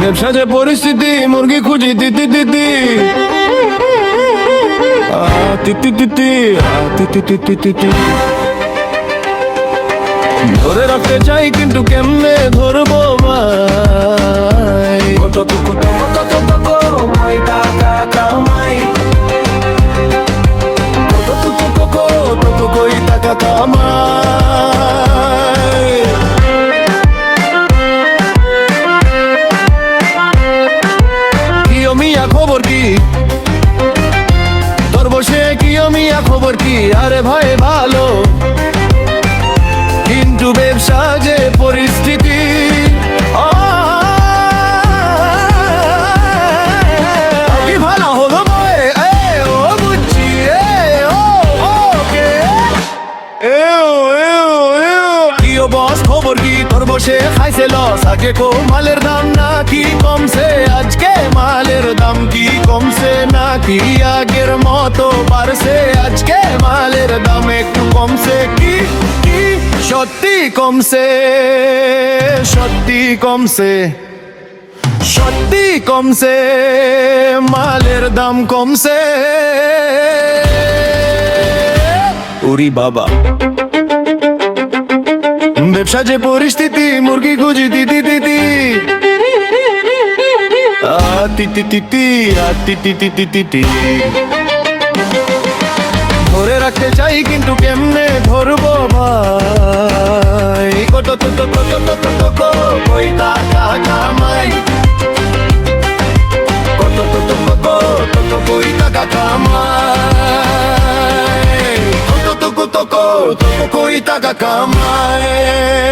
ব্যবসা যে পরিস্থিতি, মুরগি খুঁজি তিতি তিতি তিতি তিতি তিতি তিতি। ধরে রাখতে চাই কিন্তু কেমনে ধরবো ভাই, কত টাকা কামাই, কত কই টাকা কামাই। কি মিয়া খবর কি তোর, বসে কি মিয়া খবর কি? আরে ভাই ভালো, কিন্তু ব্যবসা যে পরিস্থিতি, কি ভালো হলো ভাই, ও বুঝছি কিও বস খবর কি তোর, বসে খাইছে লস? আগে কো মালের দাম না কি কমছে? আজকে মালের দাম কি কমছে নাকি আগের মতো বাড়ছে? আজকে মালের দাম একটু কমছে কি? সত্যি কমছে, সত্যি কমছে, সত্যি কমছে, মালের দাম কমছে। উরি বাবা, ব্যবসা যে পরিস্থিতি, মুরগি খুঁজি দিদি দিদি তিতি তিতি তিতি তিতি তিতি। ধরে রাখতে চাই কিন্তু কেমনে ধরবো ভাই, কত কই টাকা কামাই, কত কই টাকা কামাই, কত কই টাকা কামাই।